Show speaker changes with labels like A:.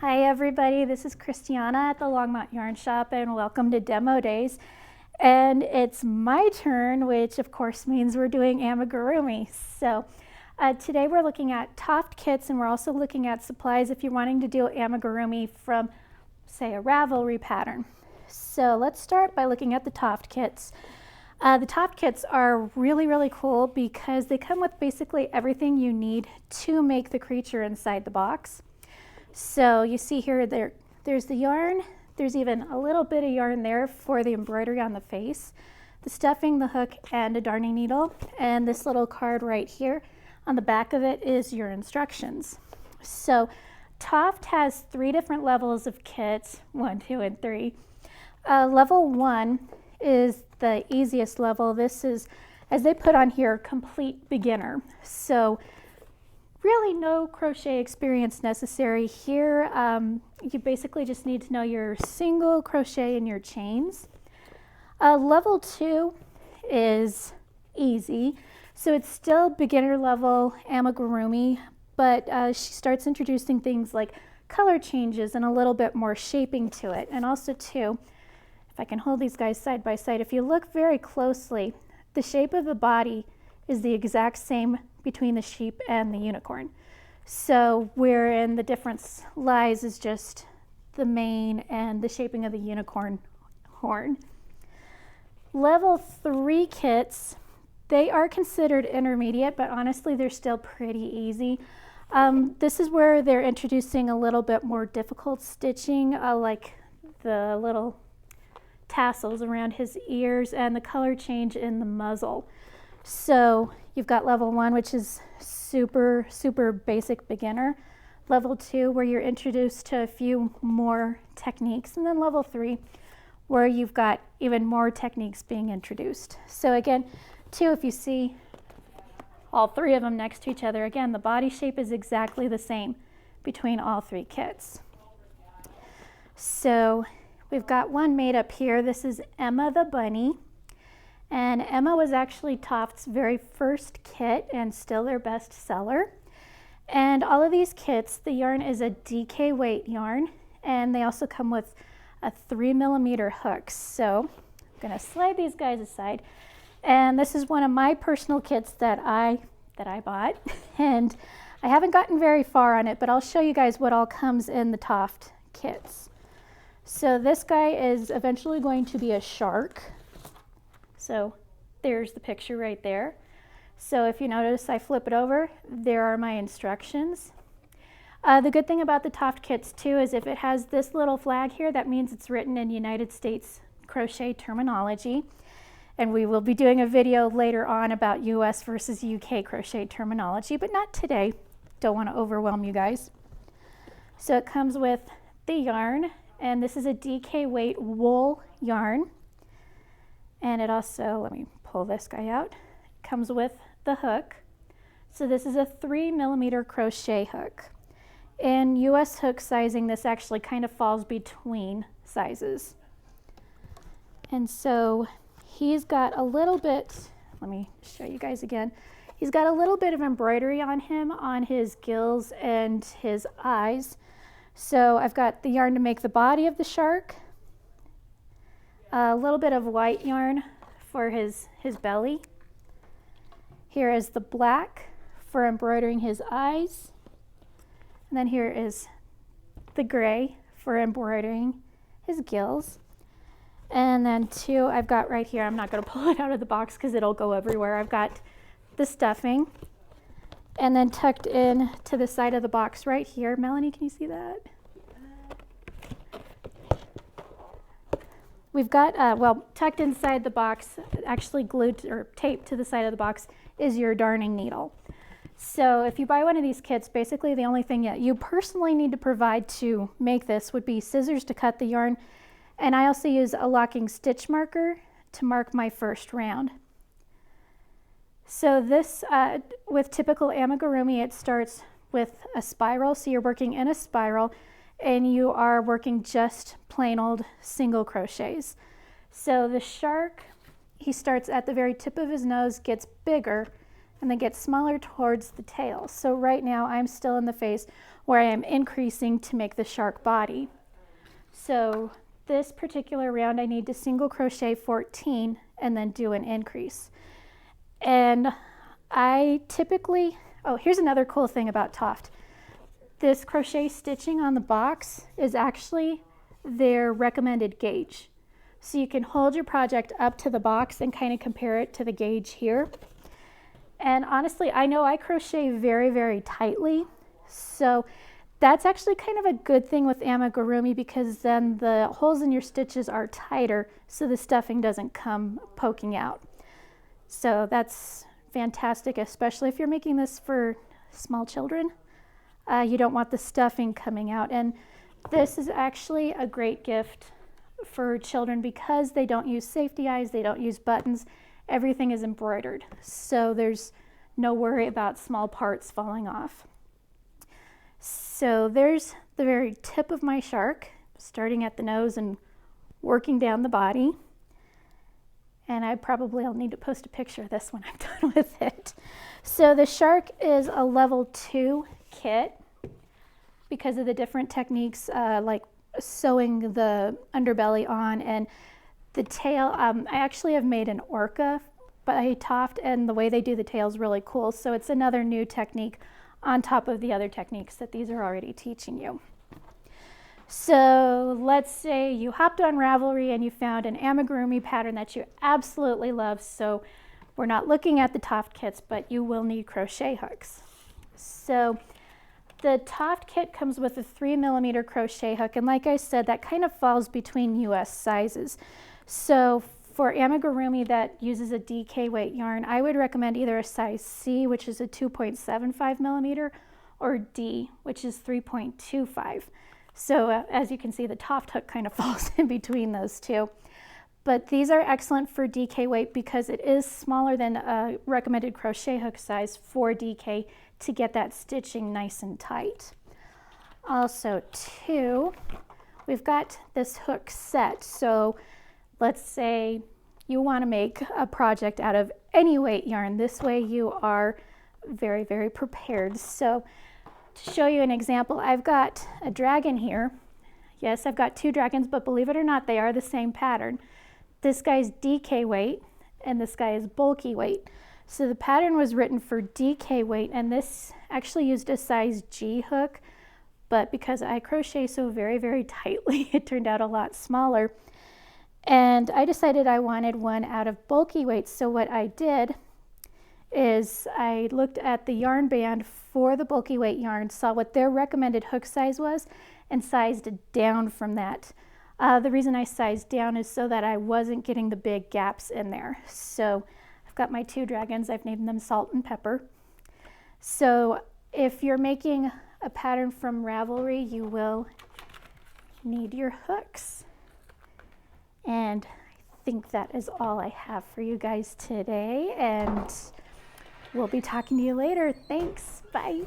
A: Hi everybody, this is Christianna at the Longmont Yarn Shop and welcome to Demo Days. And it's my turn, which of course means we're doing amigurumi. So today we're looking at Toft Kits, and we're also looking at supplies if you're wanting to do amigurumi from, say, a Ravelry pattern. So let's start by looking at the Toft Kits. The Toft Kits are really cool because they come with basically everything you need to make the creature inside the box. So you see here, there's the yarn. There's even a little bit of yarn there for the embroidery on the face, the stuffing, the hook, and a darning needle. And this little card right here on the back of it is your instructions. So Toft has 3 different levels of kits, 1, 2, and 3. Level 1 is the easiest level. This is, as they put on here, complete beginner. So really no crochet experience necessary here. You basically just need to know your single crochet and your chains. Level 2 is easy. So it's still beginner level amigurumi, but she starts introducing things like color changes and a little bit more shaping to it. And also too, if I can hold these guys side by side, if you look very closely, the shape of the body is the exact same between the sheep and the unicorn. So wherein the difference lies is just the mane and the shaping of the unicorn horn. Level 3 kits, they are considered intermediate, but honestly they're still pretty easy. This is where they're introducing a little bit more difficult stitching, like the little tassels around his ears and the color change in the muzzle. So you've got level 1, which is super basic beginner. Level 2, where you're introduced to a few more techniques. And then level 3, where you've got even more techniques being introduced. So again, too, if you see all 3 of them next to each other, again, the body shape is exactly the same between all 3 kits. So we've got one made up here. This is Emma the Bunny. And Emma was actually Toft's very first kit and still their best seller. And all of these kits, the yarn is a DK weight yarn, and they also come with a 3mm hook. So I'm gonna slide these guys aside. And this is one of my personal kits that I bought. And I haven't gotten very far on it, but I'll show you guys what all comes in the Toft kits. So this guy is eventually going to be a shark. So there's the picture right there. So if you notice, I flip it over, there are my instructions. The good thing about the Toft kits too is if it has this little flag here, that means it's written in United States crochet terminology. And we will be doing a video later on about US versus UK crochet terminology, but not today. Don't want to overwhelm you guys. So it comes with the yarn, and this is a DK weight wool yarn. And it also, let me pull this guy out, comes with the hook. So this is a 3mm crochet hook. In US hook sizing, this actually kind of falls between sizes. And so he's got a little bit, let me show you guys again. He's got a little bit of embroidery on him, on his gills and his eyes. So I've got the yarn to make the body of the shark, a little bit of white yarn for his belly. Here is the black for embroidering his eyes. And then here is the gray for embroidering his gills. And then too, I've got right here, I'm not going to pull it out of the box because it'll go everywhere. I've got the stuffing. And then tucked in to the side of the box right here. Melanie, can you see that? We've got, well, tucked inside the box, actually glued or taped to the side of the box, is your darning needle. So if you buy one of these kits, basically the only thing that you personally need to provide to make this would be scissors to cut the yarn. And I also use a locking stitch marker to mark my first round. So this, with typical amigurumi, it starts with a spiral. So you're working in a spiral, and you are working just plain old single crochets. So the shark, he starts at the very tip of his nose, gets bigger, and then get smaller towards the tail. So right now I'm still in the phase where I am increasing to make the shark body. So this particular round I need to single crochet 14 and then do an increase. And I typically, oh, here's another cool thing about Toft. This crochet stitching on the box is actually their recommended gauge. So you can hold your project up to the box and kind of compare it to the gauge here. And honestly, I know I crochet very, very tightly. So that's actually kind of a good thing with amigurumi, because then the holes in your stitches are tighter so the stuffing doesn't come poking out. So that's fantastic, especially if you're making this for small children. You don't want the stuffing coming out. And this is actually a great gift for children because they don't use safety eyes, they don't use buttons. Everything is embroidered, so there's no worry about small parts falling off. So there's the very tip of my shark, starting at the nose and working down the body. And I'll need to post a picture of this when I'm done with it. So the shark is a level 2 kit because of the different techniques, like sewing the underbelly on, and the tail. I actually have made an orca by Toft, and the way they do the tail is really cool. So it's another new technique on top of the other techniques that these are already teaching you. So let's say you hopped on Ravelry and you found an amigurumi pattern that you absolutely love. So we're not looking at the Toft kits, but you will need crochet hooks. So the Toft kit comes with a 3mm crochet hook, and like I said, that kind of falls between US sizes. So for amigurumi that uses a DK weight yarn, I would recommend either a size C, which is a 2.75mm, or D, which is 3.25. So as you can see, the Toft hook kind of falls in between those two. But these are excellent for DK weight because it is smaller than a recommended crochet hook size for DK to get that stitching nice and tight. Also too, we've got this hook set. So let's say you want to make a project out of any weight yarn. This way you are very, very prepared. So to show you an example, I've got a dragon here. Yes, I've got 2 dragons, but believe it or not, they are the same pattern. This guy's DK weight and this guy is bulky weight. So the pattern was written for DK weight, and this actually used a size G hook, but because I crochet so very, very tightly, it turned out a lot smaller. And I decided I wanted one out of bulky weight. So what I did is I looked at the yarn band for the bulky weight yarn, saw what their recommended hook size was, and sized down from that. The reason I sized down is so that I wasn't getting the big gaps in there. So I've got my 2 dragons, I've named them Salt and Pepper. So if you're making a pattern from Ravelry, you will need your hooks. And I think that is all I have for you guys today, and we'll be talking to you later. Thanks, bye.